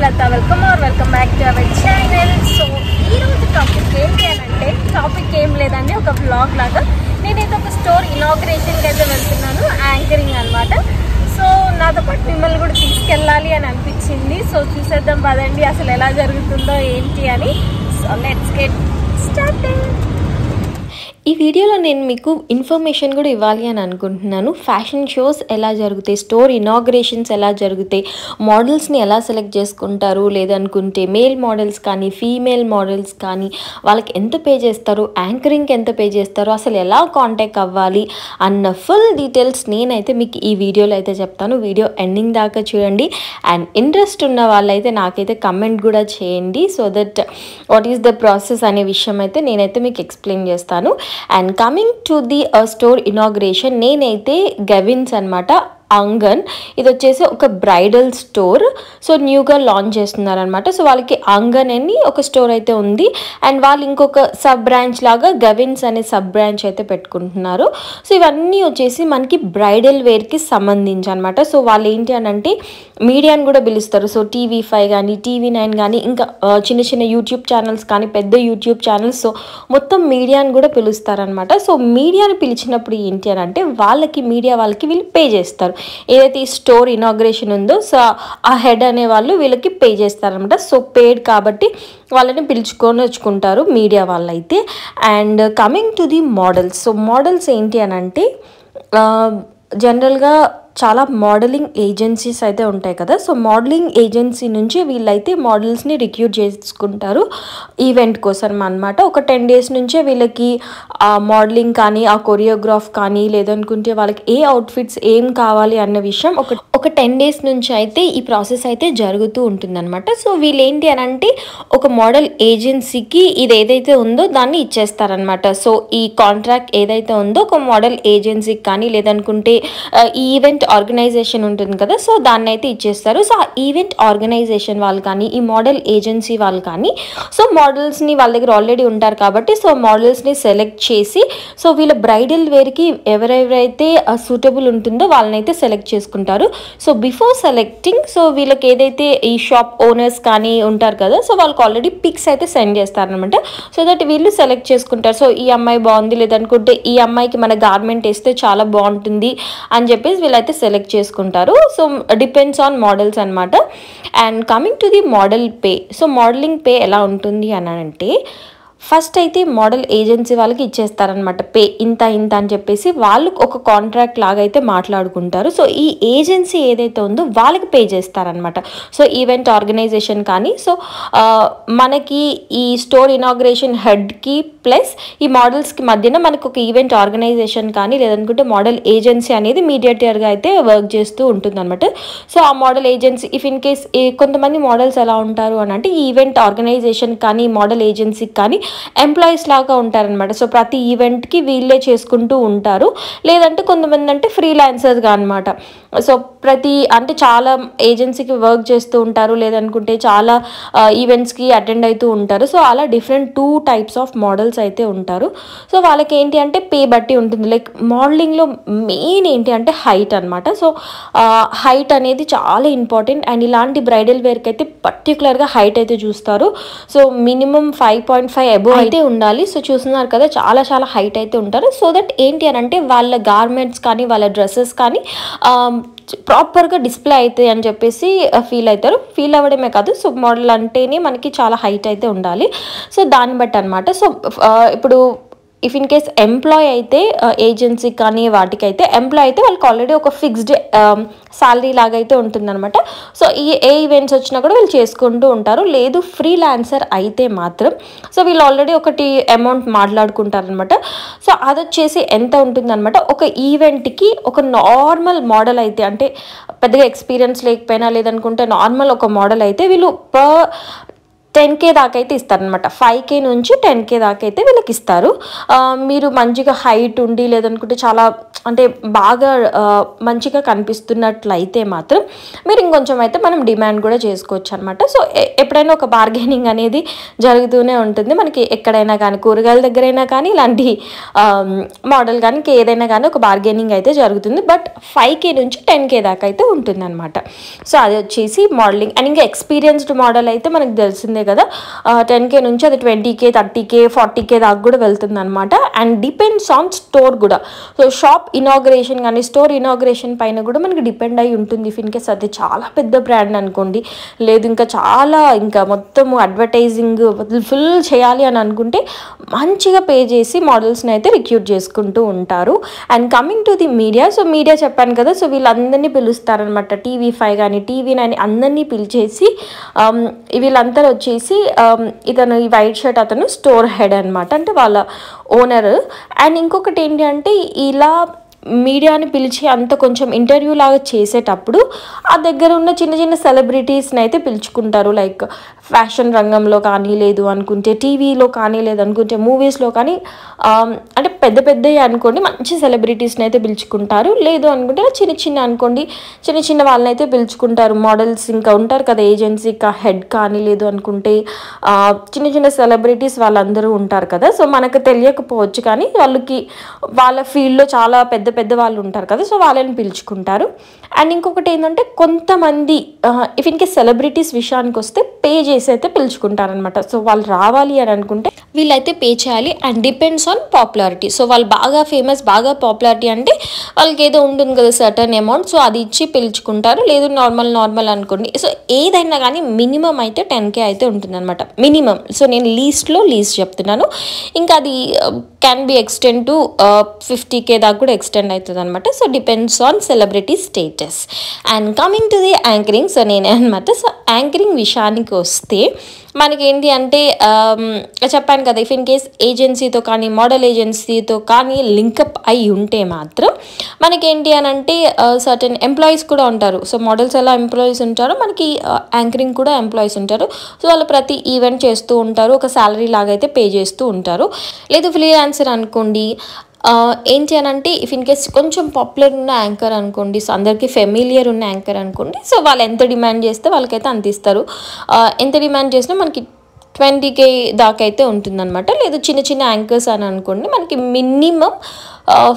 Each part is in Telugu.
Lata. Welcome back to our channel. So, ee roju topic enti anante topic em ledandi oka vlog laga nenaithe oka store inauguration ki aithe veltunnanu anchoring anamata. So నాతో పాటు మిమ్మల్ని కూడా తీసుకెళ్ళాలి అని అనిపించింది. సో చూసేద్దాం పదండి అసలు ఎలా జరుగుతుందో ఏంటి అని. So let's get started. ఈ వీడియోలో నేను మీకు ఇన్ఫర్మేషన్ కూడా ఇవ్వాలి అని అనుకుంటున్నాను. ఫ్యాషన్ షోస్ ఎలా జరుగుతాయి, స్టోర్ ఇనాగ్రేషన్స్ ఎలా జరుగుతాయి, మోడల్స్ని ఎలా సెలెక్ట్ చేసుకుంటారు, లేదనుకుంటే మేల్ మోడల్స్ కానీ ఫీమేల్ మోడల్స్ కానీ వాళ్ళకి ఎంత పే చేస్తారు, యాంకరింగ్కి ఎంత పే చేస్తారు, అసలు ఎలా కాంటాక్ట్ అవ్వాలి అన్న ఫుల్ డీటెయిల్స్ నేనైతే మీకు ఈ వీడియోలో అయితే చెప్తాను. వీడియో ఎండింగ్ దాకా చూడండి. అండ్ ఇంట్రెస్ట్ ఉన్న వాళ్ళైతే నాకైతే కమెంట్ కూడా చేయండి. So that what is the process అనే విషయం అయితే నేనైతే మీకు ఎక్స్ప్లెయిన్ చేస్తాను. And coming to the store inauguration, నేనైతే గెవిన్స్ అనమాట, అంగన్, ఇది వచ్చేసి ఒక బ్రైడల్ స్టోర్. సో న్యూగా లాంచ్ చేస్తున్నారనమాట. సో వాళ్ళకి అంగన్ అని ఒక స్టోర్ అయితే ఉంది. అండ్ వాళ్ళు ఇంకొక సబ్ బ్రాంచ్ లాగా గెవిన్స్ అనే సబ్ బ్రాంచ్ అయితే పెట్టుకుంటున్నారు. సో ఇవన్నీ వచ్చేసి మనకి బ్రైడల్ వేర్కి సంబంధించి అనమాట. సో వాళ్ళు ఏంటి అని అంటే మీడియాని కూడా పిలుస్తారు. సో TV5 కానీ TV9 కానీ ఇంకా చిన్న చిన్న యూట్యూబ్ ఛానల్స్ కానీ పెద్ద యూట్యూబ్ ఛానల్స్, సో మొత్తం మీడియాని కూడా పిలుస్తారనమాట. సో మీడియాని పిలిచినప్పుడు ఏంటి అని అంటే మీడియా వాళ్ళకి వీళ్ళు పే చేస్తారు. ఏదైతే ఈ స్టోర్ ఇనాగ్రేషన్ ఉందో సో ఆ హెడ్ అనే వాళ్ళు వీళ్ళకి పే చేస్తారనమాట. సో పేడ్ కాబట్టి వాళ్ళని పిలుచుకొని వచ్చుకుంటారు మీడియా వాళ్ళైతే. And coming to the models, so models ఏంటి అని అంటే జనరల్గా చాలా మోడలింగ్ ఏజెన్సీస్ అయితే ఉంటాయి కదా. సో మోడలింగ్ ఏజెన్సీ నుంచి వీళ్ళైతే మోడల్స్ని రిక్రూట్ చేసుకుంటారు ఈవెంట్ కోసం అనమాట. ఒక 10 days నుంచే వీళ్ళకి ఆ మోడలింగ్ కానీ ఆ కొరియోగ్రాఫ్ కానీ లేదనుకుంటే వాళ్ళకి ఏ అవుట్ఫిట్స్ ఏం కావాలి అన్న విషయం ఒక 10 days నుంచి అయితే ఈ ప్రాసెస్ అయితే జరుగుతూ ఉంటుందన్నమాట. సో వీళ్ళు ఏంటి అని అంటే ఒక మోడల్ ఏజెన్సీకి ఇది ఏదైతే ఉందో దాన్ని ఇచ్చేస్తారనమాట. సో ఈ కాంట్రాక్ట్ ఏదైతే ఉందో ఒక మోడల్ ఏజెన్సీకి కానీ లేదనుకుంటే ఈ ఈవెంట్ ఆర్గనైజేషన్ ఉంటుంది కదా, సో దాన్ని అయితే ఇచ్చేస్తారు. సో ఆ ఈవెంట్ ఆర్గనైజేషన్ వాళ్ళు కానీ ఈ మోడల్ ఏజెన్సీ వాళ్ళు కానీ సో మోడల్స్ని వాళ్ళ దగ్గర ఆల్రెడీ ఉంటారు కాబట్టి సో మోడల్స్ని సెలెక్ట్ చేసి సో వీళ్ళ బ్రైడల్ వేర్కి ఎవరెవరైతే సూటబుల్ ఉంటుందో వాళ్ళని అయితే సెలెక్ట్ చేసుకుంటారు. సో బిఫోర్ సెలెక్టింగ్ సో వీళ్ళకి ఏదైతే ఈ షాప్ ఓనర్స్ కానీ ఉంటారు కదా, సో వాళ్ళకి ఆల్రెడీ పిక్స్ అయితే సెండ్ చేస్తారనమాట. సో దట్ వీళ్ళు సెలెక్ట్ చేసుకుంటారు. సో ఈ అమ్మాయి బాగుంది లేదనుకుంటే ఈ అమ్మాయికి మన గార్మెంట్ వేస్తే చాలా బాగుంటుంది అని చెప్పేసి వీళ్ళైతే సెలెక్ట్ చేసుకుంటారు. సో డిపెండ్స్ ఆన్ మోడల్స్ అనమాట. And coming to the model pay, so modelling pay ఎలా ఉంటుంది అని అంటే ఫస్ట్ అయితే మోడల్ ఏజెన్సీ వాళ్ళకి ఇచ్చేస్తారనమాట పే ఇంత అని చెప్పేసి వాళ్ళు ఒక కాంట్రాక్ట్ లాగా అయితే మాట్లాడుకుంటారు. సో ఈ ఏజెన్సీ ఏదైతే ఉందో వాళ్ళకి పే చేస్తారనమాట. సో ఈవెంట్ ఆర్గనైజేషన్ కానీ సో మనకి ఈ స్టోర్ ఇనాగ్రేషన్ హెడ్కి ప్లస్ ఈ మోడల్స్కి మధ్యన మనకు ఒక ఈవెంట్ ఆర్గనైజేషన్ కానీ లేదనుకుంటే మోడల్ ఏజెన్సీ అనేది మీడియేటర్గా అయితే వర్క్ చేస్తూ ఉంటుంది అనమాట. సో ఆ model agency if in case కొంతమంది మోడల్స్ ఎలా ఉంటారు అని అంటే ఈవెంట్ ఆర్గనైజేషన్ కానీ మోడల్ ఏజెన్సీకి కానీ ఎంప్లాయీస్ లాగా ఉంటారనమాట. సో ప్రతి ఈవెంట్కి వీళ్ళే చేసుకుంటూ ఉంటారు. లేదంటే కొంతమంది అంటే ఫ్రీలాన్సర్స్గా అనమాట. సో అంటే చాలా ఏజెన్సీకి వర్క్ చేస్తూ ఉంటారు లేదనుకుంటే చాలా ఈవెంట్స్కి అటెండ్ అవుతూ ఉంటారు. సో అలా డిఫరెంట్ 2 types ఆఫ్ మోడల్స్ అయితే ఉంటారు. సో వాళ్ళకి ఏంటి అంటే పే బట్టి ఉంటుంది. లైక్ మోడలింగ్లో మెయిన్ ఏంటి అంటే హైట్ అనమాట. సో హైట్ అనేది చాలా ఇంపార్టెంట్. అండ్ ఇలాంటి బ్రైడల్ వేర్కి అయితే పర్టికులర్గా హైట్ అయితే చూస్తారు. సో మినిమం 5.5 అబోవ్ అయితే ఉండాలి. సో చూస్తున్నారు కదా చాలా హైట్ అయితే ఉంటారు. సో దట్ ఏంటి అని అంటే వాళ్ళ గార్మెంట్స్ కానీ వాళ్ళ డ్రెస్సెస్ కానీ ప్రాపర్గా డిస్ప్లే అవుతాయి అని చెప్పేసి ఫీల్ అవుతారు. ఫీల్ అవ్వడమే కాదు సో మోడల్ అంటేనే మనకి చాలా హైట్ అయితే ఉండాలి. సో దాన్ని బట్టి అనమాట. సో ఇప్పుడు ఇఫ్ ఇన్ కేస్ ఎంప్లాయ్ అయితే ఏజెన్సీ కానీ వాటికైతే ఎంప్లాయ్ అయితే వాళ్ళకి ఆల్రెడీ ఒక ఫిక్స్డ్ శాలరీ లాగా అయితే ఉంటుందన్నమాట. సో ఏ ఈవెంట్స్ వచ్చినా కూడా వీళ్ళు చేసుకుంటూ ఉంటారు. లేదు ఫ్రీలాన్సర్ అయితే మాత్రం సో వీళ్ళు ఆల్రెడీ ఒకటి అమౌంట్ మాట్లాడుకుంటారనమాట. సో అది వచ్చేసి ఎంత ఉంటుందన్నమాట, ఒక ఈవెంట్కి ఒక నార్మల్ మోడల్ అయితే అంటే పెద్దగా ఎక్స్పీరియన్స్ లేకపోయినా లేదనుకుంటే నార్మల్ ఒక మోడల్ అయితే వీళ్ళు 10K దాకా అయితే ఇస్తారనమాట. 5K నుంచి 10K దాకా అయితే వీళ్ళకి ఇస్తారు. మీరు మంచిగా హైట్ ఉండి లేదనుకుంటే చాలా అంటే బాగా మంచిగా కనిపిస్తున్నట్లయితే మాత్రం మీరు ఇంకొంచెం అయితే మనం డిమాండ్ కూడా చేసుకోవచ్చు అనమాట. సో ఎప్పుడైనా ఒక బార్గెనింగ్ అనేది జరుగుతూనే ఉంటుంది మనకి, ఎక్కడైనా కానీ కూరగాయల దగ్గరైనా కానీ ఇలాంటి మోడల్ కానీ ఏదైనా కానీ ఒక బార్గెనింగ్ అయితే జరుగుతుంది. బట్ 5K నుంచి 10K దాకా అయితే ఉంటుంది అనమాట. సో అది వచ్చేసి మోడలింగ్. అండ్ ఇంకా ఎక్స్పీరియన్స్డ్ మోడల్ అయితే మనకు తెలిసిందే కదా, 10K నుంచి అది 20K 30K 40K దాకా కూడా వెళ్తుంది అనమాట. అండ్ డిపెండ్స్ ఆన్ స్టోర్ కూడా. సో షాప్ ఇనాగ్రేషన్ కానీ స్టోర్ ఇనాగ్రేషన్ పైన కూడా మనకి డిపెండ్ అయి ఉంటుంది. ఇఫ్ ఇన్ కేస్ అది చాలా పెద్ద బ్రాండ్ అనుకోండి, లేదు ఇంకా చాలా ఇంకా మొత్తం అడ్వర్టైజింగ్ ఫుల్ చేయాలి అని అనుకుంటే మంచిగా పే చేసి మోడల్స్ని అయితే రిక్రూట్ చేసుకుంటూ ఉంటారు. And coming to the media, so media చెప్పాను కదా, సో వీళ్ళందరినీ పిలుస్తారనమాట. TV5 కానీ TV9 అందరినీ పిలిచేసి వీళ్ళంతా వచ్చేసి ఇతను ఈ వైట్ షర్ట్ అతను స్టోర్ హెడ్ అనమాట, అంటే వాళ్ళ ఓనర్. అండ్ ఇంకొకటి ఏంటి అంటే ఇలా మీడియాని పిలిచి అంత కొంచెం ఇంటర్వ్యూ లాగా చేసేటప్పుడు ఆ దగ్గర ఉన్న చిన్న చిన్న సెలబ్రిటీస్ని అయితే పిలుచుకుంటారు. లైక్ ఫ్యాషన్ రంగంలో కానీ, లేదు అనుకుంటే టీవీలో కానీ, లేదనుకుంటే మూవీస్లో కానీ, అంటే పెద్ద పెద్దవి అనుకోండి మంచి సెలబ్రిటీస్ని అయితే పిలుచుకుంటారు. లేదు అనుకుంటే చిన్న చిన్న అనుకోండి చిన్న చిన్న వాళ్ళని అయితే పిలుచుకుంటారు. మోడల్స్ ఇంకా ఉంటారు కదా ఏజెన్సీ హెడ్ కానీ, లేదు అనుకుంటే చిన్న చిన్న సెలబ్రిటీస్ వాళ్ళందరూ ఉంటారు కదా. సో మనకు తెలియకపోవచ్చు కానీ వాళ్ళకి వాళ్ళ ఫీల్డ్లో చాలా పెద్ద పెద్ద వాళ్ళు ఉంటారు కదా, సో వాళ్ళని పిలుచుకుంటారు. అండ్ ఇంకొకటి ఏంటంటే కొంతమంది ఇఫ్ ఇన్ కేస్ సెలబ్రిటీస్ విషయానికి వస్తే పే చేసి అయితే పిలుచుకుంటారనమాట. సో వాళ్ళు రావాలి అని అనుకుంటే వీళ్ళైతే పే చేయాలి. And depends on popularity. So వాళ్ళు బాగా ఫేమస్, బాగా పాపులారిటీ అంటే వాళ్ళకి ఏదో ఉంటుంది కదా సర్టన్ అమౌంట్, సో అది ఇచ్చి పిలుచుకుంటారు. లేదు నార్మల్ అనుకోండి. సో ఏదైనా కానీ మినిమం అయితే 10K అయితే ఉంటుంది అనమాట, మినిమం. సో నేను లీస్ట్ చెప్తున్నాను. ఇంకా అది can be extend to 50K దాకా కూడా ఎక్స్టెండ్ అవుతుంది అనమాట. So depends on celebrity status. And coming to the anchoring, so నేనే అనమాట. సో యాంకరింగ్ విషయానికి వస్తే మనకేంటి అంటే చెప్పాను కదా, ఇఫ్ ఇన్ కేస్ ఏజెన్సీతో కానీ మోడల్ ఏజెన్సీతో కానీ లింకప్ అయి ఉంటే మాత్రం మనకేంటి అని అంటే సర్టెన్ ఎంప్లాయీస్ కూడా ఉంటారు. సో మోడల్స్ ఎలా ఎంప్లాయీస్ ఉంటారో మనకి యాంకరింగ్ కూడా ఎంప్లాయీస్ ఉంటారు. సో వాళ్ళు ప్రతి ఈవెంట్ చేస్తూ ఉంటారు, ఒక శాలరీ లాగా అయితే పే చేస్తూ ఉంటారు. లేదు ఫ్రీలాన్సర్ అనుకోండి, ఏంటి అని అంటే ఇఫ్ ఇన్ కేస్ కొంచెం పాపులర్ ఉన్న యాంకర్ అనుకోండి, సో అందరికీ ఫెమిలియర్ ఉన్న యాంకర్ అనుకోండి, సో వాళ్ళు ఎంత డిమాండ్ చేస్తే వాళ్ళకైతే అంత ఇస్తారు. ఎంత డిమాండ్ చేసినా మనకి 20K దాకా అయితే ఉంటుందన్నమాట. లేదు చిన్న చిన్న యాంకర్స్ అని అనుకోండి, మనకి మినిమం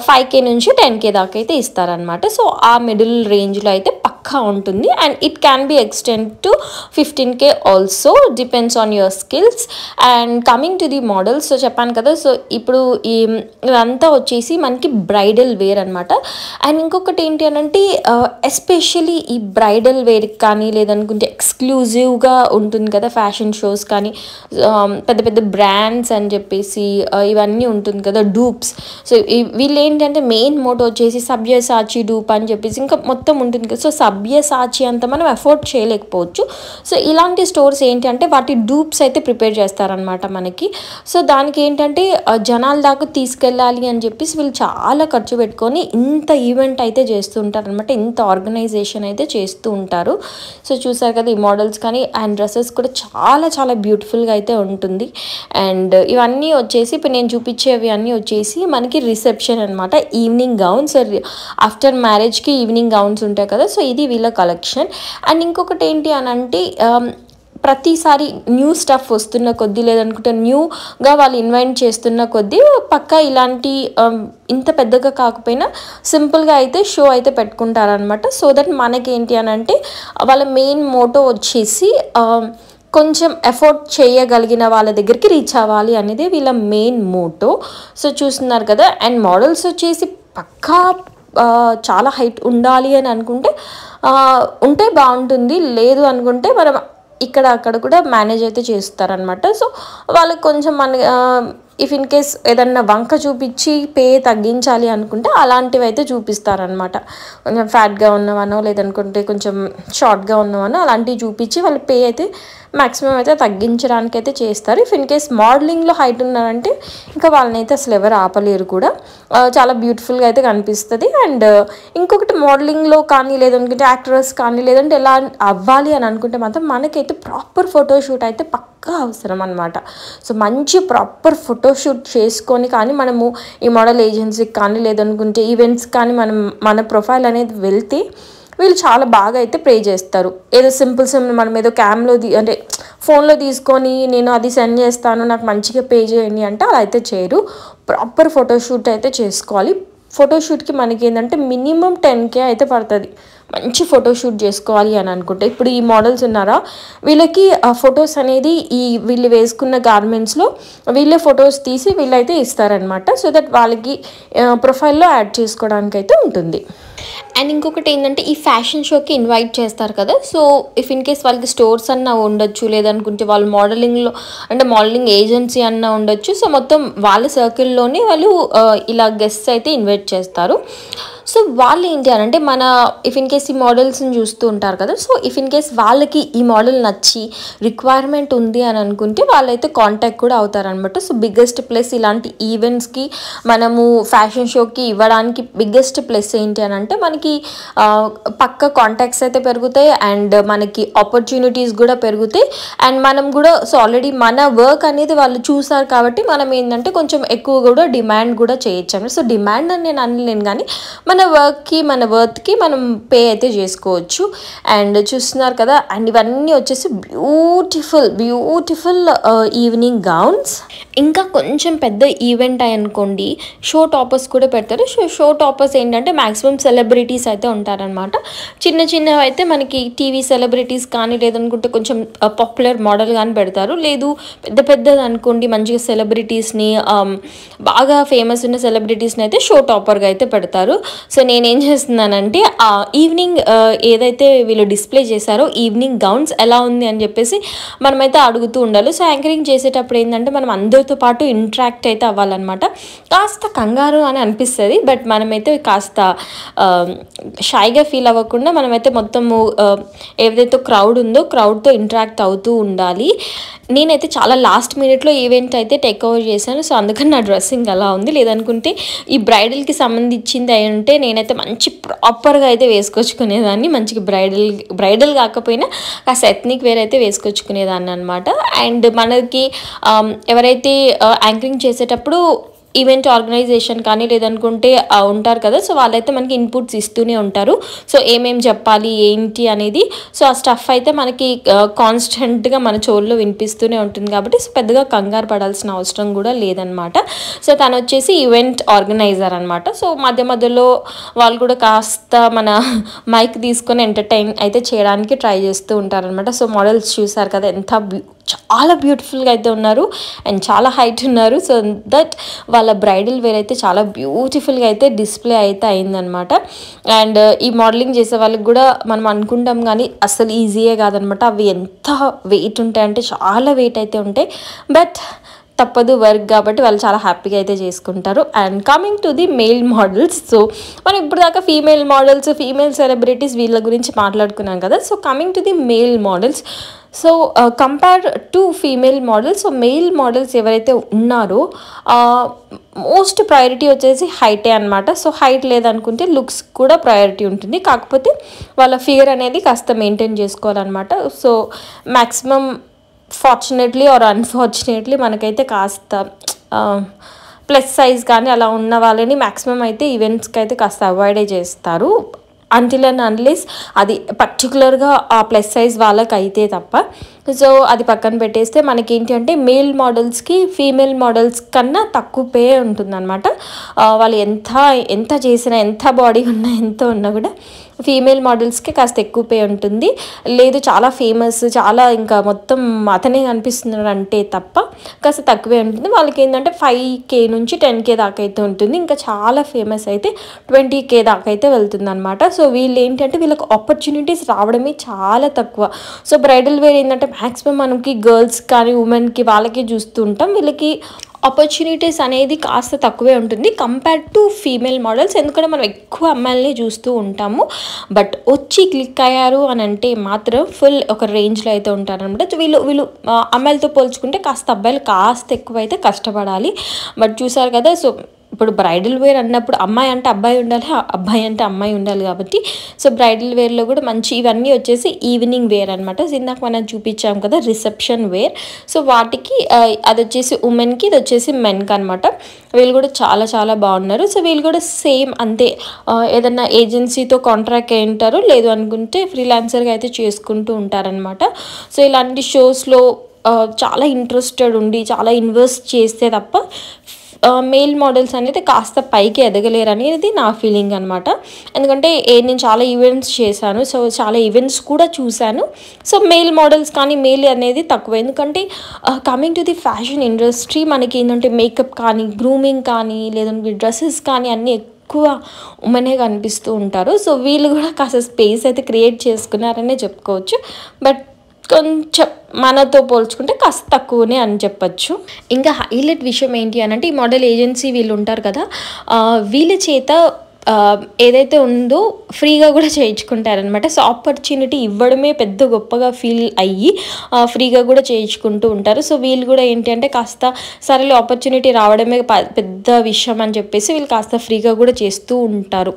5K నుంచి 10K దాకా అయితే ఇస్తారనమాట. సో ఆ మిడిల్ రేంజ్లో అయితే పక్కా ఉంటుంది. And it can be extend to 15K also, depends on your skills. And coming to the models, so చెప్పాను కదా, సో ఇప్పుడు ఇదంతా వచ్చేసి మనకి బ్రైడల్ వేర్ అనమాట. అండ్ ఇంకొకటి ఏంటి అని అంటే ఎస్పెషలీ ఈ బ్రైడల్ వేర్కి కానీ, లేదనుకుంటే ఎక్స్క్లూజివ్గా ఉంటుంది కదా ఫ్యాషన్ షోస్ కానీ, పెద్ద పెద్ద బ్రాండ్స్ అని చెప్పేసి ఇవన్నీ ఉంటుంది కదా, డూప్స్. సో వీళ్ళు ఏంటంటే మెయిన్ మోటో వచ్చేసి సబ్యసాచి డూప్ అని చెప్పేసి ఇంకా మొత్తం ఉంటుంది కదా. సో సబ్యసాచి అంతా మనం అఫోర్డ్ చేయలేకపోవచ్చు. సో ఇలాంటి స్టోర్స్ ఏంటి అంటే వాటి డూప్స్ అయితే ప్రిపేర్ చేస్తారనమాట మనకి. సో దానికి ఏంటంటే జనాల దాకా తీసుకెళ్ళాలి అని చెప్పేసి వీళ్ళు చాలా ఖర్చు పెట్టుకొని ఇంత ఈవెంట్ అయితే చేస్తూ ఉంటారు అనమాట, ఇంత ఆర్గనైజేషన్ అయితే చేస్తూ ఉంటారు. సో చూసారు కదా ఈ మోడల్స్ కానీ, అండ్ డ్రెస్సెస్ కూడా చాలా చాలా బ్యూటిఫుల్గా అయితే ఉంటుంది. అండ్ ఇవన్నీ వచ్చేసి ఇప్పుడు నేను చూపించేవి అన్నీ వచ్చేసి మనకి రిసెప్షన్ అనమాట, ఈవినింగ్ గౌన్స్. ఆఫ్టర్ మ్యారేజ్కి ఈవినింగ్ గౌన్స్ ఉంటాయి కదా, సో ఇది వీళ్ళ కలెక్షన్. అండ్ ఇంకొకటి ఏంటి అని అంటే ప్రతిసారి న్యూ స్టఫ్ వస్తున్న కొద్దీ, లేదనుకుంటే న్యూగా వాళ్ళు ఇన్వైట్ చేస్తున్న కొద్దీ పక్కా ఇలాంటి ఇంత పెద్దగా కాకపోయినా సింపుల్గా అయితే షో అయితే పెట్టుకుంటారనమాట. సో దట్ మనకేంటి అని అంటే వాళ్ళ మెయిన్ మోటో వచ్చేసి కొంచెం ఎఫోర్డ్ చేయగలిగిన వాళ్ళ దగ్గరికి రీచ్ అవ్వాలి అనేది వీళ్ళ మెయిన్ మోటో. సో చూస్తున్నారు కదా. అండ్ మోడల్స్ వచ్చేసి పక్కా చాలా హైట్ ఉండాలి అని అనుకుంటే ఉంటే బాగుంటుంది, లేదు అనుకుంటే మనం ఇక్కడ అక్కడ కూడా మేనేజ్ అయితే చేస్తారనమాట. సో వాళ్ళకి కొంచెం మన ఇఫ్ ఇన్ కేస్ ఏదన్నా వంక చూపించి పే తగ్గించాలి అనుకుంటే అలాంటివి అయితే చూపిస్తారనమాట. కొంచెం ఫ్యాట్గా ఉన్నవానో, లేదనుకుంటే కొంచెం షార్ట్గా ఉన్నవానో అలాంటివి చూపించి వాళ్ళు పే అయితే మ్యాక్సిమం అయితే తగ్గించడానికి అయితే చేస్తారు. ఇఫ్ ఇన్ కేస్ మోడలింగ్లో హైట్ ఉన్నారంటే ఇంకా వాళ్ళని అయితే అసలు ఎవరు ఆపలేరు కూడా, చాలా బ్యూటిఫుల్గా అయితే కనిపిస్తుంది. అండ్ ఇంకొకటి మోడలింగ్లో కానీ, లేదనుకుంటే యాక్ట్రెస్ కానీ, లేదంటే ఎలా అవ్వాలి అని అనుకుంటే మాత్రం మనకైతే ప్రాపర్ ఫోటోషూట్ అయితే పక్కా పక్కా అవసరం అనమాట. సో మంచి ప్రాపర్ ఫోటోషూట్ చేసుకొని కానీ మనము ఈ మోడల్ ఏజెన్సీకి కానీ లేదనుకుంటే ఈవెంట్స్ కానీ మన ప్రొఫైల్ అనేది వెళ్తే వీళ్ళు చాలా బాగా అయితే పే చేస్తారు. ఏదో సింపుల్ మనం ఏదో క్యామ్లో అంటే ఫోన్లో తీసుకొని నేను అది సెండ్ చేస్తాను నాకు మంచిగా పే చేయండి అంటే అలా అయితే చేయరు. ప్రాపర్ ఫోటోషూట్ అయితే చేసుకోవాలి. ఫోటోషూట్కి మనకి ఏంటంటే మినిమం 10K అయితే పడుతుంది మంచి ఫోటోషూట్ చేసుకోవాలి అని అనుకుంటే. ఇప్పుడు ఈ మోడల్స్ ఉన్నారా వీళ్ళకి ఆ ఫొటోస్ అనేది వీళ్ళు వేసుకున్న గార్మెంట్స్లో వీళ్ళే ఫొటోస్ తీసి వీళ్ళైతే ఇస్తారనమాట. సో దట్ వాళ్ళకి ప్రొఫైల్లో యాడ్ చేసుకోవడానికి అయితే ఉంటుంది. అండ్ ఇంకొకటి ఏంటంటే ఈ ఫ్యాషన్ షోకి ఇన్వైట్ చేస్తారు కదా. సో ఇఫ్ ఇన్ కేస్ వాళ్ళకి స్టోర్స్ అన్నా ఉండొచ్చు లేదనుకుంటే వాళ్ళు మోడలింగ్లో అంటే మోడలింగ్ ఏజెన్సీ అన్నా ఉండొచ్చు. సో మొత్తం వాళ్ళ సర్కిల్లోనే వాళ్ళు ఇలా గెస్ట్స్ అయితే ఇన్వైట్ చేస్తారు. సో వాళ్ళు ఏంటి అని అంటే మన ఇఫ్ ఇన్ కేస్ ఈ మోడల్స్ని చూస్తూ ఉంటారు కదా. సో ఇఫ్ ఇన్ కేస్ వాళ్ళకి ఈ మోడల్ నచ్చి రిక్వైర్మెంట్ ఉంది అని అనుకుంటే వాళ్ళైతే కాంటాక్ట్ కూడా అవుతారనమాట. సో బిగ్గెస్ట్ ప్లస్ ఇలాంటి ఈవెంట్స్కి మనము ఫ్యాషన్ షోకి ఇవ్వడానికి బిగ్గెస్ట్ ప్లస్ ఏంటి అని అంటే మనకి పక్క కాంటాక్ట్స్ అయితే పెరుగుతాయి అండ్ మనకి ఆపర్చునిటీస్ కూడా పెరుగుతాయి. అండ్ మనం కూడా సో ఆల్రెడీ మన వర్క్ అనేది వాళ్ళు చూసారు కాబట్టి మనం ఏంటంటే కొంచెం ఎక్కువ కూడా డిమాండ్ కూడా చేయొచ్చు. సో డిమాండ్ అని నేను అనలేను కానీ మన వర్క్కి మన వర్త్కి మనం పే అయితే చేసుకోవచ్చు. అండ్ చూస్తున్నారు కదా. అండ్ ఇవన్నీ వచ్చేసి బ్యూటిఫుల్ ఈవినింగ్ గౌన్స్. ఇంకా కొంచెం పెద్ద ఈవెంట్ అనుకోండి షో టాపర్స్ కూడా పెడతారు. షో టాపర్స్ ఏంటంటే మ్యాక్సిమం సెలబ్రిటీస్ అయితే ఉంటారనమాట. చిన్నవి అయితే మనకి టీవీ సెలబ్రిటీస్ కానీ లేదనుకుంటే కొంచెం పాపులర్ మోడల్ కానీ పెడతారు. లేదు పెద్దది అనుకోండి మంచిగా సెలబ్రిటీస్ని బాగా ఫేమస్ ఉన్న సెలబ్రిటీస్ని అయితే షో టాపర్గా అయితే పెడతారు. సో నేనేం చేస్తున్నానంటే ఈవినింగ్ ఏదైతే వీళ్ళు డిస్ప్లే చేశారో ఈవినింగ్ గౌన్స్ ఎలా ఉంది అని చెప్పేసి మనమైతే అడుగుతూ ఉండాలి. సో యాంకరింగ్ చేసేటప్పుడు ఏంటంటే మనం అందరితో పాటు ఇంటరాక్ట్ అయితే అవ్వాలన్నమాట. కాస్త కంగారు అని అనిపిస్తుంది బట్ మనమైతే కాస్త షైగా ఫీల్ అవ్వకుండా మనమైతే మొత్తము ఏదైతే క్రౌడ్ ఉందో క్రౌడ్తో ఇంటరాక్ట్ అవుతూ ఉండాలి. నేనైతే చాలా లాస్ట్ మినిట్లో ఈవెంట్ అయితే టేక్ ఓవర్ చేశాను. సో అందుకని నా డ్రెస్సింగ్ అలా ఉంది. లేదనుకుంటే ఈ బ్రైడల్కి సంబంధించింది అయి ఉంటే నేనైతే మంచి ప్రాపర్గా అయితే వేసుకొచ్చుకునేదాన్ని. మంచిగా బ్రైడల్ కాకపోయినా కాస్త ఎథ్నిక్ వేర్ అయితే వేసుకొచ్చుకునేదాన్ని అనమాట. అండ్ మనకి ఎవరైతే యాంకరింగ్ చేసేటప్పుడు ఈవెంట్ ఆర్గనైజేషన్ కానీ లేదనుకుంటే ఉంటారు కదా. సో వాళ్ళైతే మనకి ఇన్పుట్స్ ఇస్తూనే ఉంటారు. సో ఏమేమి చెప్పాలి ఏంటి అనేది. సో ఆ స్టఫ్ అయితే మనకి కాన్స్టెంట్గా మన చెవుల్లో వినిపిస్తూనే ఉంటుంది కాబట్టి సో పెద్దగా కంగారు పడాల్సిన అవసరం కూడా లేదనమాట. సో తను వచ్చేసి ఈవెంట్ ఆర్గనైజర్ అనమాట. సో మధ్యలో వాళ్ళు కూడా కాస్త మన మైక్ తీసుకొని ఎంటర్టైన్ అయితే చేయడానికి ట్రై చేస్తూ ఉంటారనమాట. సో మోడల్స్ చూసారు కదా చాలా బ్యూటిఫుల్గా అయితే ఉన్నారు అండ్ చాలా హైట్ ఉన్నారు. సో దట్ వాళ్ళ బ్రైడల్ వేర్ అయితే చాలా బ్యూటిఫుల్గా అయితే డిస్ప్లే అయితే అయిందనమాట. అండ్ ఈ మోడలింగ్ చేసే వాళ్ళకి కూడా మనం అనుకుంటాం కానీ అసలు ఈజీయే కాదనమాట. అవి ఎంత వెయిట్ ఉంటాయంటే చాలా వెయిట్ అయితే ఉంటాయి. బట్ తప్పదు వర్క్ కాబట్టి వాళ్ళు చాలా హ్యాపీగా అయితే చేసుకుంటారు. And coming to the male models. So మనం ఇప్పుడు దాకా ఫీమేల్ మోడల్స్ ఫీమేల్ సెలబ్రిటీస్ వీళ్ళ గురించి మాట్లాడుకున్నాం కదా. So coming to the male models. So compare to female models. So mail models ఎవరైతే ఉన్నారో మోస్ట్ ప్రయారిటీ వచ్చేసి హైటే అనమాట. సో హైట్ లేదనుకుంటే లుక్స్ కూడా ప్రయారిటీ ఉంటుంది. కాకపోతే వాళ్ళ ఫిగర్ అనేది కాస్త మెయింటైన్ చేసుకోవాలన్నమాట. So maximum fortunately are unfortunately మనకైతే కాస్త ప్లస్ సైజ్ కానీ అలా ఉన్న వాళ్ళని మ్యాక్సిమం అయితే ఈవెంట్స్కి అయితే కాస్త అవాయిడే చేస్తారు. అంటిల్ అండ్ అన్లెస్ అది పర్టికులర్గా ఆ ప్లస్ సైజ్ వాళ్ళకి అయితే తప్ప. సో అది పక్కన పెట్టేస్తే మనకి ఏంటి అంటే మేల్ మోడల్స్కి ఫీమేల్ మోడల్స్ కన్నా తక్కువ పే ఉంటుందన్నమాట. వాళ్ళు ఎంత చేసినా ఎంత బాడీ ఉన్నా ఎంత ఉన్నా కూడా ఫీమేల్ మోడల్స్కి కాస్త ఎక్కువ పే ఉంటుంది. లేదు చాలా ఫేమస్ చాలా ఇంకా మొత్తం అతనే కనిపిస్తున్నాడు అంటే తప్ప కాస్త తక్కువే ఉంటుంది. వాళ్ళకి ఏంటంటే 5K నుంచి 10K దాకా అయితే ఉంటుంది. ఇంకా చాలా ఫేమస్ అయితే 20K దాకా అయితే వెళ్తుంది అనమాట. సో వీళ్ళు ఏంటంటే వీళ్ళకి ఆపర్చునిటీస్ రావడమే చాలా తక్కువ. సో బ్రైడల్ వేర్ ఏంటంటే మ్యాక్సిమం మనకి గర్ల్స్ కానీ ఉమెన్కి వాళ్ళకి చూస్తూ ఉంటాం. వీళ్ళకి ఆపర్చునిటీస్ అనేది కాస్త తక్కువే ఉంటుంది కంపేర్ టు ఫీమేల్ మోడల్స్. ఎందుకంటే మనం ఎక్కువ అమ్మాయిల్ని చూస్తూ ఉంటాము. బట్ వచ్చి క్లిక్ అయ్యారు అని అంటే మాత్రం ఫుల్ ఒక రేంజ్లో అయితే ఉంటారనమాట. వీళ్ళు అమ్మాయిలతో పోల్చుకుంటే కాస్త అబ్బాయిలు కాస్త ఎక్కువ అయితే కష్టపడాలి. బట్ చూసారు కదా. సో ఇప్పుడు బ్రైడల్ వేర్ అన్నప్పుడు అమ్మాయి అంటే అబ్బాయి ఉండాలి, అబ్బాయి అంటే అమ్మాయి ఉండాలి కాబట్టి సో బ్రైడల్ వేర్లో కూడా మంచి ఇవన్నీ వచ్చేసి ఈవినింగ్ వేర్ అనమాట. సో ఇందాక మనం చూపించాం కదా రిసెప్షన్ వేర్, సో వాటికి అది వచ్చేసి ఉమెన్కి, ఇది వచ్చేసి మెన్కి అనమాట. వీళ్ళు కూడా చాలా చాలా బాగున్నారు. సో వీళ్ళు కూడా సేమ్ అంతే, ఏదన్నా ఏజెన్సీతో కాంట్రాక్ట్ అయి ఉంటారు, లేదు అనుకుంటే ఫ్రీలాన్సర్గా అయితే చేసుకుంటూ ఉంటారనమాట. సో ఇలాంటి షోస్లో చాలా ఇంట్రెస్టెడ్ ఉండి చాలా ఇన్వెస్ట్ చేస్తే తప్ప మేల్ మోడల్స్ అనేది కాస్త పైకి ఎదగలేరు అనేది నా ఫీలింగ్ అనమాట. ఎందుకంటే నేను చాలా ఈవెంట్స్ చేశాను, సో చాలా ఈవెంట్స్ కూడా చూశాను. సో మేల్ మోడల్స్ కానీ మేల్ అనేది తక్కువ. ఎందుకంటే coming to the fashion industry మనకి ఏంటంటే మేకప్ కానీ, గ్రూమింగ్ కానీ, లేదంటే డ్రెస్సెస్ కానీ అన్నీ ఎక్కువ ఉమెనే కనిపిస్తూ ఉంటారు. సో వీళ్ళు కూడా కాస్త స్పేస్ అయితే క్రియేట్ చేసుకున్నారనే చెప్పుకోవచ్చు. బట్ కొంచెం మనతో పోల్చుకుంటే కాస్త తక్కువనే అని చెప్పచ్చు. ఇంకా హైలైట్ విషయం ఏంటి అని అంటే ఈ మోడల్ ఏజెన్సీ వీళ్ళు ఉంటారు కదా, వీళ్ళ చేత ఏదైతే ఉందో ఫ్రీగా కూడా చేయించుకుంటారనమాట. సో ఆపర్చునిటీ ఇవ్వడమే పెద్ద గొప్పగా ఫీల్ అయ్యి ఫ్రీగా కూడా చేయించుకుంటూ ఉంటారు. సో వీళ్ళు కూడా ఏంటి అంటే కాస్త సరేలే ఆపర్చునిటీ రావడమే పెద్ద విషయం అని చెప్పేసి వీళ్ళు కాస్త ఫ్రీగా కూడా చేస్తూ ఉంటారు.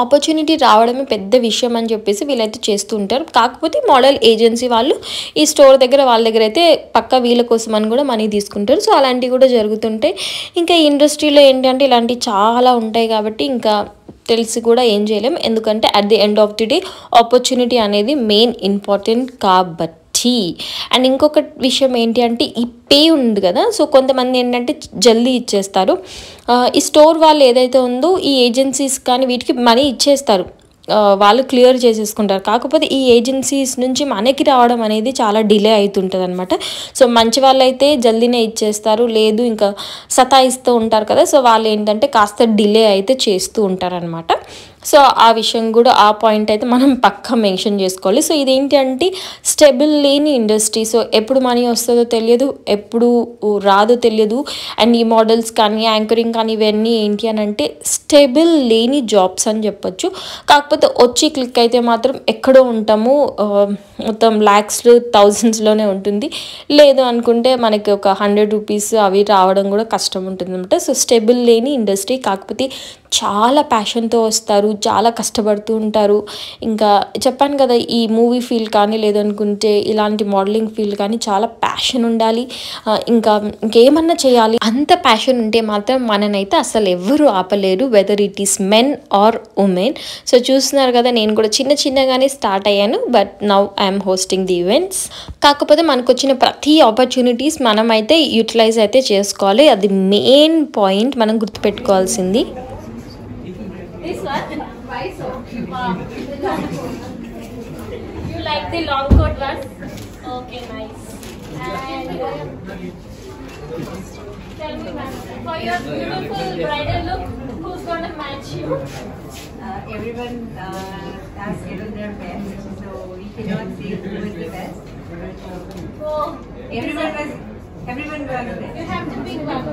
ఆపర్చునిటీ రావడమే పెద్ద విషయం అని చెప్పేసి వీళ్ళైతే చేస్తూ ఉంటారు. కాకపోతే మోడల్ ఏజెన్సీ వాళ్ళు ఈ స్టోర్ దగ్గర వాళ్ళ దగ్గర అయితే పక్క వీళ్ళ కోసం అని కూడా మనీ తీసుకుంటారు. సో అలాంటివి కూడా జరుగుతుంటాయి. ఇంకా ఈ ఇండస్ట్రీలో ఏంటంటే ఇలాంటివి చాలా ఉంటాయి కాబట్టి ఇంకా తెలిసి కూడా ఏం చేయలేం. ఎందుకంటే at the end of the day opportunity అనేది మెయిన్ ఇంపార్టెంట్ కాబట్టి. అండ్ ఇంకొక విషయం ఏంటి అంటే ఈ పే ఉంది కదా, సో కొంతమంది ఏంటంటే జల్దీ ఇచ్చేస్తారు. ఈ స్టోర్ వాళ్ళు ఏదైతే ఉందో ఈ ఏజెన్సీస్ కానీ వీటికి మనీ ఇచ్చేస్తారు, వాళ్ళు క్లియర్ చేసేసుకుంటారు. కాకపోతే ఈ ఏజెన్సీస్ నుంచి మనకి రావడం అనేది చాలా డిలే అవుతుంటుంది అనమాట. సో మంచి వాళ్ళు అయితే జల్దీనే ఇచ్చేస్తారు, లేదు ఇంకా సతాయిస్తూ ఉంటారు కదా, సో వాళ్ళు ఏంటంటే కాస్త డిలే అయితే చేస్తూ ఉంటారనమాట. సో ఆ విషయం కూడా ఆ పాయింట్ అయితే మనం పక్కా మెన్షన్ చేసుకోవాలి. సో ఇదేంటి అంటే స్టెబుల్ లేని ఇండస్ట్రీ. సో ఎప్పుడు మనీ వస్తుందో తెలియదు, ఎప్పుడు రాదో తెలియదు. అండ్ ఈ మోడల్స్ కానీ యాంకరింగ్ కానీ ఇవన్నీ ఏంటి అని అంటే స్టెబుల్ లేని జాబ్స్ అని చెప్పొచ్చు. కాకపోతే వచ్చి క్లిక్ అయితే మాత్రం ఎక్కడో ఉంటాము, మొత్తం ల్యాక్స్ థౌజండ్స్లోనే ఉంటుంది. లేదు అనుకుంటే మనకి ఒక 100 రూపీస్ అవి రావడం కూడా కష్టం ఉంటుంది అనమాట. సో స్టెబుల్ లేని ఇండస్ట్రీ. కాకపోతే చాలా ప్యాషన్తో వస్తారు, చాలా కష్టపడుతూ ఉంటారు. ఇంకా చెప్పాను కదా, ఈ మూవీ ఫీల్డ్ కానీ లేదనుకుంటే ఇలాంటి మోడలింగ్ ఫీల్డ్ కానీ చాలా ప్యాషన్ ఉండాలి. ఇంకేమన్నా చేయాలి అంత ప్యాషన్ ఉంటే మాత్రం మననైతే అసలు ఎవ్వరూ ఆపలేరు, whether it is men or women. So చూస్తున్నారు కదా, నేను కూడా చిన్నగానే స్టార్ట్ అయ్యాను, but now I'm hosting the events. కాకపోతే మనకు వచ్చిన ప్రతి ఆపర్చునిటీస్ మనమైతే యూటిలైజ్ అయితే చేసుకోవాలి. అది మెయిన్ పాయింట్ మనం గుర్తుపెట్టుకోవాల్సింది. This one? Why so? You like the long coat one? Okay, nice. And tell me, ma'am, for your beautiful bridal look, who's gonna match you? Everyone has given their best, so we cannot say who is the best. Oh, Everyone got the best. you have to pick one.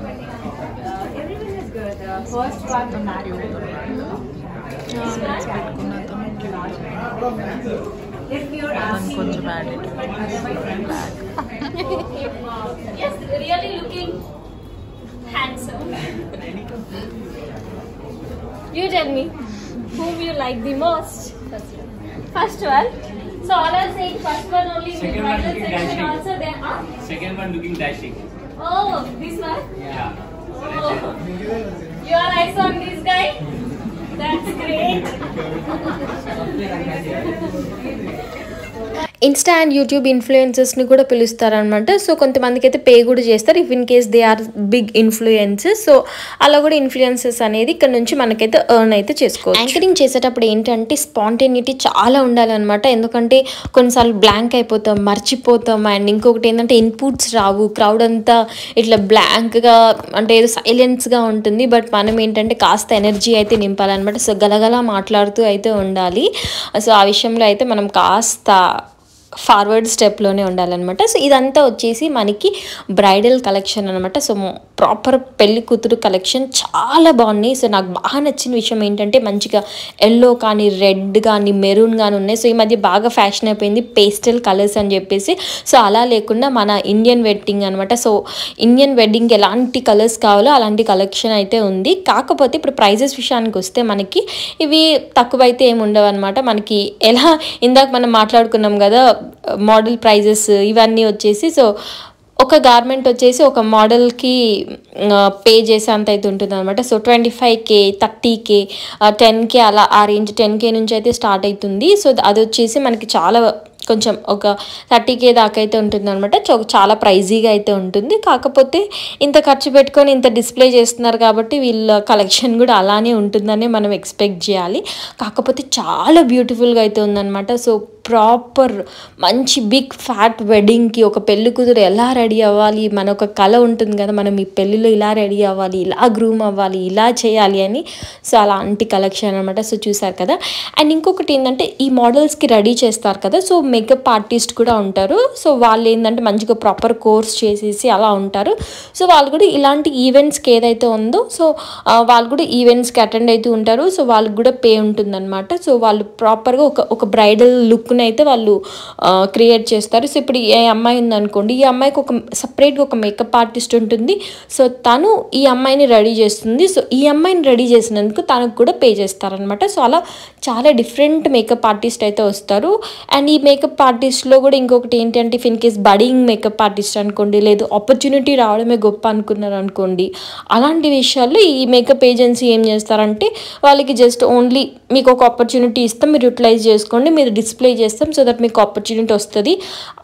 Everyone is good. First one, Mario. If you're asking, Yes, really looking handsome. You tell me, whom you like the most? First one. So all are saying first one only. In the Second one bridal looking section dashing. also there are. Second one looking dashing. Oh, this one. Yeah. Oh, your eyes on this guy. That's great. Insta and YouTube ఇన్ఫ్లుయెన్సర్స్ని కూడా పిలుస్తారనమాట. సో కొంతమందికి అయితే పే కూడా చేస్తారు if in case they are big influencers. So అలా కూడా ఇన్ఫ్లుయెన్సర్స్ అనేది ఇక్కడ నుంచి మనకైతే ఎర్న్ అయితే చేసుకోవచ్చు. యాంకరింగ్ చేసేటప్పుడు ఏంటంటే స్పాంటేనిటీ చాలా ఉండాలన్నమాట. ఎందుకంటే కొన్నిసార్లు బ్లాంక్ అయిపోతాం, మర్చిపోతాం. అండ్ ఇంకొకటి ఏంటంటే ఇన్పుట్స్ రావు, క్రౌడ్ అంతా ఇట్లా బ్లాంక్గా అంటే ఏదో సైలెన్స్గా ఉంటుంది. బట్ మనం ఏంటంటే కాస్త ఎనర్జీ అయితే నింపాలన్నమాట. సో గలగలా మాట్లాడుతూ అయితే ఉండాలి. సో ఆ విషయంలో అయితే మనం కాస్త ఫార్వర్డ్ స్టెప్లోనే ఉండాలన్నమాట. సో ఇదంతా వచ్చేసి మనకి బ్రైడల్ కలెక్షన్ అనమాట. సో ప్రాపర్ పెళ్లి కూతురు కలెక్షన్ చాలా బాగున్నాయి. సో నాకు బాగా నచ్చిన విషయం ఏంటంటే మంచిగా ఎల్లో కానీ రెడ్ కానీ మెరూన్ కానీ ఉన్నాయి. సో ఈ మధ్య బాగా ఫ్యాషన్ అయిపోయింది పేస్టల్ కలర్స్ అని చెప్పేసి. సో అలా లేకుండా మన ఇండియన్ వెడ్డింగ్ అనమాట. సో ఇండియన్ వెడ్డింగ్కి ఎలాంటి కలర్స్ కావాలో అలాంటి కలెక్షన్ అయితే ఉంది. కాకపోతే ఇప్పుడు ప్రైజెస్ విషయానికి వస్తే మనకి ఇవి తక్కువైతే ఏమి ఉండవు అనమాట. మనకి ఎలా ఇందాక మనం మాట్లాడుకున్నాం కదా మోడల్ ప్రైజెస్ ఇవన్నీ వచ్చేసి. సో ఒక గార్మెంట్ వచ్చేసి ఒక మోడల్కి పే చేసేంత అయితే ఉంటుంది అనమాట. సో 25K 30K 10K అలా ఆ రేంజ్ 10K నుంచి అయితే స్టార్ట్ అవుతుంది. సో అది వచ్చేసి మనకి చాలా కొంచెం ఒక 30K దాకా అయితే ఉంటుంది అనమాట. చాలా ప్రైజీగా అయితే ఉంటుంది. కాకపోతే ఇంత ఖర్చు పెట్టుకొని ఇంత డిస్ప్లే చేస్తున్నారు కాబట్టి వీళ్ళ కలెక్షన్ కూడా అలానే ఉంటుందని మనం ఎక్స్పెక్ట్ చేయాలి. కాకపోతే చాలా బ్యూటిఫుల్గా అయితే ఉందన్నమాట. సో ప్రాపర్ మంచి బిగ్ ఫ్యాట్ వెడ్డింగ్కి ఒక పెళ్లి కూతురు ఎలా రెడీ అవ్వాలి, మన ఒక కళ ఉంటుంది కదా మనం ఈ పెళ్ళిలో ఇలా రెడీ అవ్వాలి, ఇలా గ్రూమ్ అవ్వాలి, ఇలా చేయాలి అని. సో అలాంటి కలెక్షన్ అనమాట. సో చూసారు కదా. అండ్ ఇంకొకటి ఏంటంటే ఈ మోడల్స్కి రెడీ చేస్తారు కదా. సో మేకప్ ఆర్టిస్ట్ కూడా ఉంటారు. సో వాళ్ళు ఏంటంటే మంచిగా ప్రాపర్ కోర్స్ చేసేసి అలా ఉంటారు. సో వాళ్ళు కూడా ఇలాంటి ఈవెంట్స్కి ఏదైతే ఉందో సో వాళ్ళు కూడా ఈవెంట్స్కి అటెండ్ అవుతూ ఉంటారు. సో వాళ్ళకి కూడా పే ఉంటుందన్నమాట. సో వాళ్ళు ప్రాపర్గా ఒక బ్రైడల్ లుక్ని అయితే వాళ్ళు క్రియేట్ చేస్తారు. సో ఇప్పుడు ఏ అమ్మాయి ఉందనుకోండి, ఈ అమ్మాయికి ఒక సపరేట్గా ఒక మేకప్ ఆర్టిస్ట్ ఉంటుంది. సో తను ఈ అమ్మాయిని రెడీ చేస్తుంది. సో ఈ అమ్మాయిని రెడీ చేసినందుకు తనకు కూడా పే చేస్తారనమాట. సో అలా చాలా డిఫరెంట్ మేకప్ ఆర్టిస్ట్ అయితే వస్తారు. అండ్ ఈ మేకప్ ఆర్టిస్ట్లో కూడా ఇంకొకటి ఏంటంటే in case budding makeup artist అనుకోండి, లేదు ఆపర్చునిటీ రావడమే గొప్ప అనుకున్నారు అనుకోండి, అలాంటి విషయాల్లో ఈ మేకప్ ఏజెన్సీ ఏం చేస్తారంటే వాళ్ళకి జస్ట్ ఓన్లీ మీకు ఒక ఆపర్చునిటీ ఇస్తాం, మీరు యూటిలైజ్ చేసుకోండి, మీరు డిస్ప్లే చేస్తాం సో దట్ మీకు ఆపర్చునిటీ వస్తుంది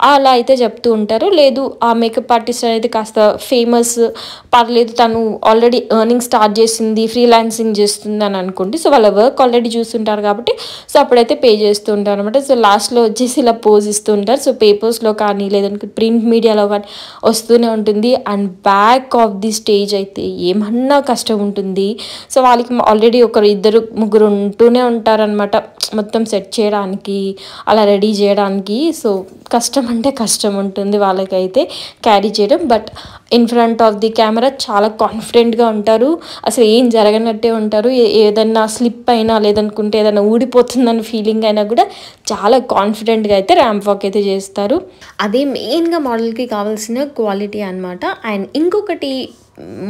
అలా అయితే చెప్తూ ఉంటారు. లేదు ఆ మేకప్ ఆర్టిస్ట్ అనేది కాస్త ఫేమస్, పర్లేదు తను ఆల్రెడీ ఎర్నింగ్ స్టార్ట్ చేసింది, ఫ్రీలాన్సింగ్ చేస్తుంది అని అనుకోండి. సో వాళ్ళ వర్క్ ఆల్రెడీ చూస్తుంటారు కాబట్టి సో అప్పుడైతే పే చేస్తూ ఉంటారు అనమాట. సో లాస్ట్లో వచ్చేసి ఇలా పోజ్ ఇస్తూ ఉంటారు. సో పేపర్స్లో కానీ లేదంటే ప్రింట్ మీడియాలో కానీ వస్తూనే ఉంటుంది. And back of the stage అయితే ఏమన్నా కష్టం ఉంటుంది. సో వాళ్ళకి ఆల్రెడీ ఒకరు ఇద్దరు ముగ్గురు ఉంటూనే ఉంటారనమాట మొత్తం సెట్ చేయడానికి, అలా రెడీ చేయడానికి. సో కష్టం అంటే కష్టం ఉంటుంది వాళ్ళకైతే క్యారీ చేయడం. But in front of the camera చాలా కాన్ఫిడెంట్గా ఉంటారు, అసలు ఏం జరగనట్టే ఉంటారు. ఏదన్నా స్లిప్ అయినా లేదనుకుంటే ఏదైనా ఊడిపోతుందన్న ఫీలింగ్ అయినా కూడా చాలా కాన్ఫిడెంట్గా అయితే ర్యాంప్ వాక్ అయితే చేస్తారు. అదే మెయిన్గా మోడల్కి కావాల్సిన క్వాలిటీ అనమాట. అండ్ ఇంకొకటి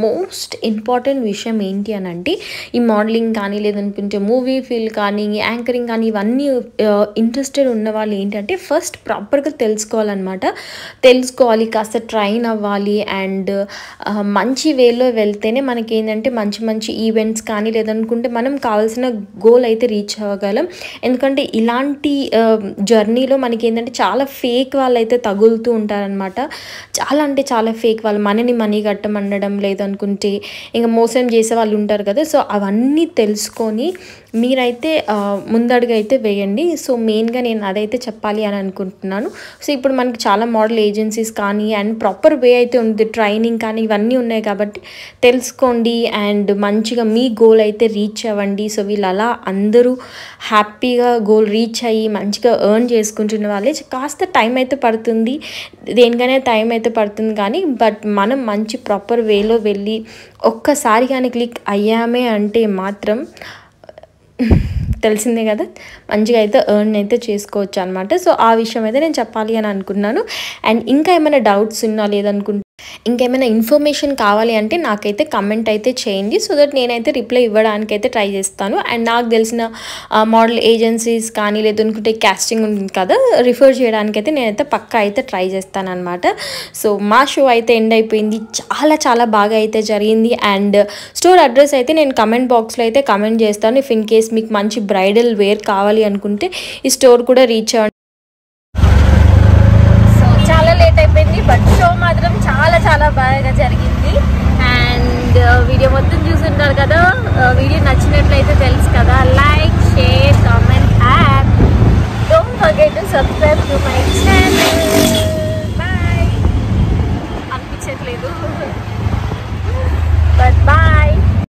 మోస్ట్ ఇంపార్టెంట్ విషయం ఏంటి అని అంటే ఈ మోడలింగ్ కానీ లేదనుకుంటే మూవీ ఫీల్డ్ కానీ యాంకరింగ్ కానీ ఇవన్నీ ఇంట్రెస్టెడ్ ఉన్న వాళ్ళు ఏంటంటే ఫస్ట్ ప్రాపర్గా తెలుసుకోవాలి, కాస్త ట్రైన్ అవ్వాలి. అండ్ మంచి వేలో వెళ్తేనే మనకి ఏంటంటే మంచి మంచి ఈవెంట్స్ కానీ లేదనుకుంటే మనం కావాల్సిన గోల్ అయితే రీచ్ అవ్వగలం. ఎందుకంటే ఇలాంటి జర్నీలో మనకి ఏంటంటే చాలా ఫేక్ వాళ్ళు అయితే తగులుతూ ఉంటారనమాట. చాలా అంటే చాలా ఫేక్ వాళ్ళు మనీ కట్టమనడం లేదనుకుంటే ఇంకా మోసం చేసే వాళ్ళు ఉంటారు కదా. సో అవన్నీ తెలుసుకొని మీరైతే ముందడుగు అయితే వేయండి. సో మెయిన్గా నేను అదైతే చెప్పాలి అని అనుకుంటున్నాను. సో ఇప్పుడు మనకి చాలా మోడల్ ఏజెన్సీస్ కానీ అండ్ ప్రాపర్ వే అయితే ఉంది, ట్రైనింగ్ కానీ ఇవన్నీ ఉన్నాయి కాబట్టి తెలుసుకోండి అండ్ మంచిగా మీ గోల్ అయితే రీచ్ అవ్వండి. సో వీళ్ళు అలా అందరూ హ్యాపీగా గోల్ రీచ్ అయ్యి మంచిగా ఎర్న్ చేసుకుంటున్న వాళ్ళే. కాస్త టైం అయితే పడుతుంది, దేనికైనా టైం అయితే పడుతుంది కానీ బట్ మనం మంచి ప్రాపర్ వేలో వెళ్ళి ఒక్కసారి కానీ క్లిక్ అయ్యామే అంటే మాత్రం తెలిసిందే కదా మంచిగా అయితే ఎర్న్ అయితే చేసుకోవచ్చు అనమాట. సో ఆ విషయం అయితే నేను చెప్పాలి అని అనుకున్నాను. అండ్ ఇంకా ఏమైనా డౌట్స్ ఉన్నా లేదనుకుంటే ఇంకేమైనా ఇన్ఫర్మేషన్ కావాలి అంటే నాకైతే కమెంట్ అయితే చేయండి. సో దట్ నేనైతే రిప్లై ఇవ్వడానికి అయితే ట్రై చేస్తాను. అండ్ నాకు తెలిసిన మోడల్ ఏజెన్సీస్ కానీ లేదనుకుంటే క్యాస్టింగ్ ఉంటుంది కదా రిఫర్ చేయడానికైతే నేనైతే పక్కా అయితే ట్రై చేస్తాను అనమాట. సో మా షో అయితే ఎండ్ అయిపోయింది, చాలా బాగా అయితే జరిగింది. అండ్ స్టోర్ అడ్రస్ అయితే నేను కమెంట్ బాక్స్లో అయితే కమెంట్ చేస్తాను. ఇఫ్ ఇన్ కేస్ మీకు మంచి బ్రైడల్ వేర్ కావాలి అనుకుంటే ఈ స్టోర్ కూడా రీచ్ అవ్వండి. చాలా లేట్ అయిపోయింది బట్ షో మాత్రం చాలా బాగా జరిగింది. అండ్ వీడియో మొత్తం చూసుంటారు కదా. వీడియో నచ్చినట్లయితే